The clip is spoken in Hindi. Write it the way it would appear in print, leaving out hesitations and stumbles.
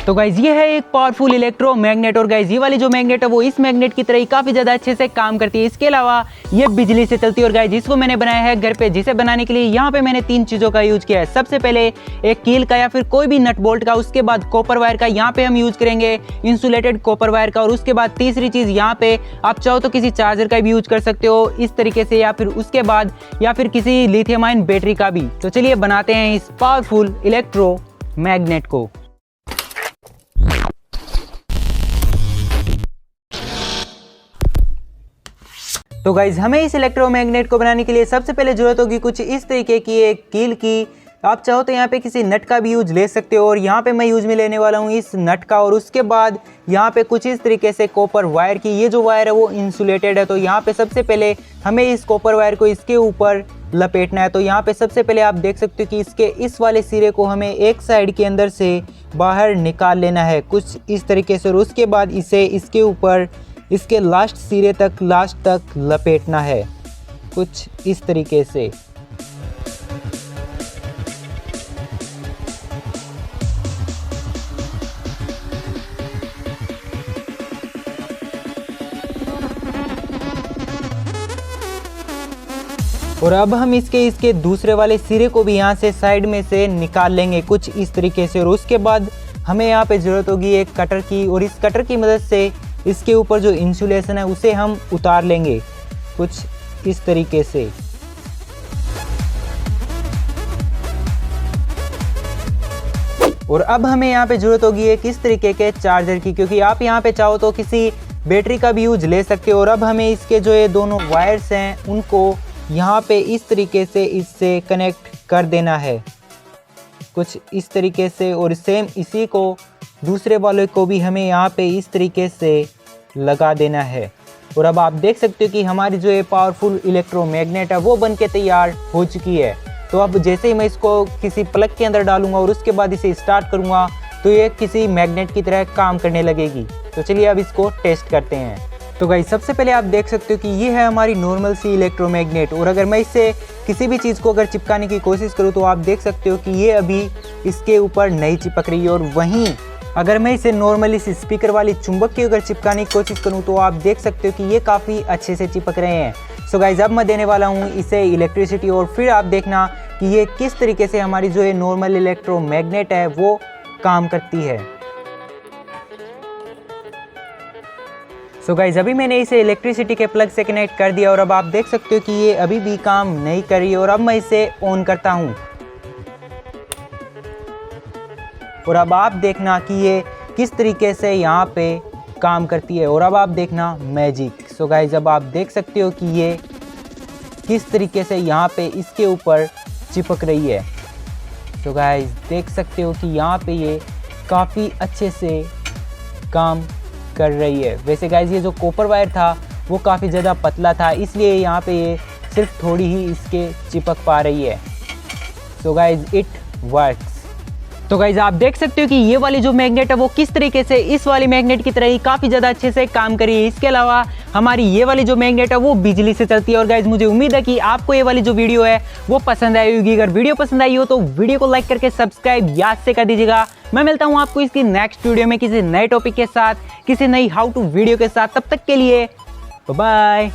तो गाइज ये है एक पावरफुल इलेक्ट्रोमैग्नेट और गाइज ये वाली जो मैग्नेट है वो इस मैग्नेट की तरह ही काफी ज्यादा अच्छे से काम करती है। इसके अलावा ये बिजली से चलती है और गाइज इसको मैंने बनाया है घर पे, जिसे बनाने के लिए यहाँ पे मैंने 3 चीजों का यूज किया है। सबसे पहले एक कील का या फिर कोई भी नट बोल्ट का, उसके बाद कॉपर वायर का, यहाँ पे हम यूज करेंगे इंसुलेटेड कॉपर वायर का, और उसके बाद तीसरी चीज यहाँ पे आप चाहो तो किसी चार्जर का भी यूज कर सकते हो इस तरीके से, या फिर उसके बाद या फिर किसी लिथियम आयन बैटरी का भी। तो चलिए बनाते हैं इस पावरफुल इलेक्ट्रोमैग्नेट को। तो गाइज हमें इस इलेक्ट्रोमैग्नेट को बनाने के लिए सबसे पहले जरूरत होगी कुछ इस तरीके की एक कील की। आप चाहो तो यहाँ पे किसी नट का भी यूज ले सकते हो, और यहाँ पे मैं यूज में लेने वाला हूँ इस नट का। और उसके बाद यहाँ पे कुछ इस तरीके से कॉपर वायर की, ये जो वायर है वो इंसुलेटेड है। तो यहाँ पे सबसे पहले हमें इस कॉपर वायर को इसके ऊपर लपेटना है। तो यहाँ पे सबसे पहले आप देख सकते हो कि इसके इस वाले सिरे को हमें एक साइड के अंदर से बाहर निकाल लेना है कुछ इस तरीके से, और उसके बाद इसे इसके ऊपर इसके लास्ट सिरे तक, लास्ट तक लपेटना है कुछ इस तरीके से। और अब हम इसके दूसरे वाले सिरे को भी यहाँ से साइड में से निकाल लेंगे कुछ इस तरीके से। और उसके बाद हमें यहाँ पे ज़रूरत होगी एक कटर की, और इस कटर की मदद से इसके ऊपर जो इंसुलेशन है उसे हम उतार लेंगे कुछ इस तरीके से। और अब हमें यहाँ पे ज़रूरत होगी एक इस तरीके के चार्जर की, क्योंकि आप यहाँ पे चाहो तो किसी बैटरी का भी यूज ले सकते हो। और अब हमें इसके जो ये दोनों वायर्स हैं उनको यहाँ पे इस तरीके से इससे कनेक्ट कर देना है कुछ इस तरीके से, और सेम इसी को दूसरे वाले को भी हमें यहाँ पे इस तरीके से लगा देना है। और अब आप देख सकते हो कि हमारी जो ये पावरफुल इलेक्ट्रोमैग्नेट है वो बन के तैयार हो चुकी है। तो अब जैसे ही मैं इसको किसी प्लग के अंदर डालूंगा और उसके बाद इसे स्टार्ट करूंगा तो ये किसी मैग्नेट की तरह काम करने लगेगी। तो चलिए अब इसको टेस्ट करते हैं। तो गाइस सबसे पहले आप देख सकते हो कि ये है हमारी नॉर्मल सी इलेक्ट्रोमैग्नेट, और अगर मैं इससे किसी भी चीज़ को अगर चिपकाने की कोशिश करूँ तो आप देख सकते हो कि ये अभी इसके ऊपर नहीं चिपक रही है। और वहीं अगर मैं इसे नॉर्मली इस स्पीकर वाली चुंबक की अगर चिपकाने की कोशिश करूं तो आप देख सकते हो कि ये काफ़ी अच्छे से चिपक रहे हैं। सो गाइज अब मैं देने वाला हूं इसे इलेक्ट्रिसिटी, और फिर आप देखना कि ये किस तरीके से हमारी जो ये नॉर्मल इलेक्ट्रोमैग्नेट है वो काम करती है। सो गाइज अभी मैंने इसे इलेक्ट्रिसिटी के प्लग से कनेक्ट कर दिया, और अब आप देख सकते हो कि ये अभी भी काम नहीं कर रही है। और अब मैं इसे ऑन करता हूँ, और अब आप देखना कि ये किस तरीके से यहाँ पे काम करती है। और अब आप देखना मैजिक। सो गाइज अब आप देख सकते हो कि ये किस तरीके से यहाँ पे इसके ऊपर चिपक रही है। सो गाइज देख सकते हो कि यहाँ पे ये काफ़ी अच्छे से काम कर रही है। वैसे गाइज ये जो कॉपर वायर था वो काफ़ी ज़्यादा पतला था, इसलिए यहाँ पे ये सिर्फ थोड़ी ही इसके चिपक पा रही है। So guys it works. तो गाइज आप देख सकते हो कि ये वाली जो मैग्नेट है वो किस तरीके से इस वाली मैग्नेट की तरह ही काफ़ी ज़्यादा अच्छे से काम करी है। इसके अलावा हमारी ये वाली जो मैग्नेट है वो बिजली से चलती है। और गाइज मुझे उम्मीद है कि आपको ये वाली जो वीडियो है वो पसंद आई होगी। अगर वीडियो पसंद आई हो तो वीडियो को लाइक करके सब्सक्राइब याद से कर दीजिएगा। मैं मिलता हूँ आपको इसकी नेक्स्ट वीडियो में किसी नए टॉपिक के साथ, किसी नई हाउ टू वीडियो के साथ। तब तक के लिए बाय।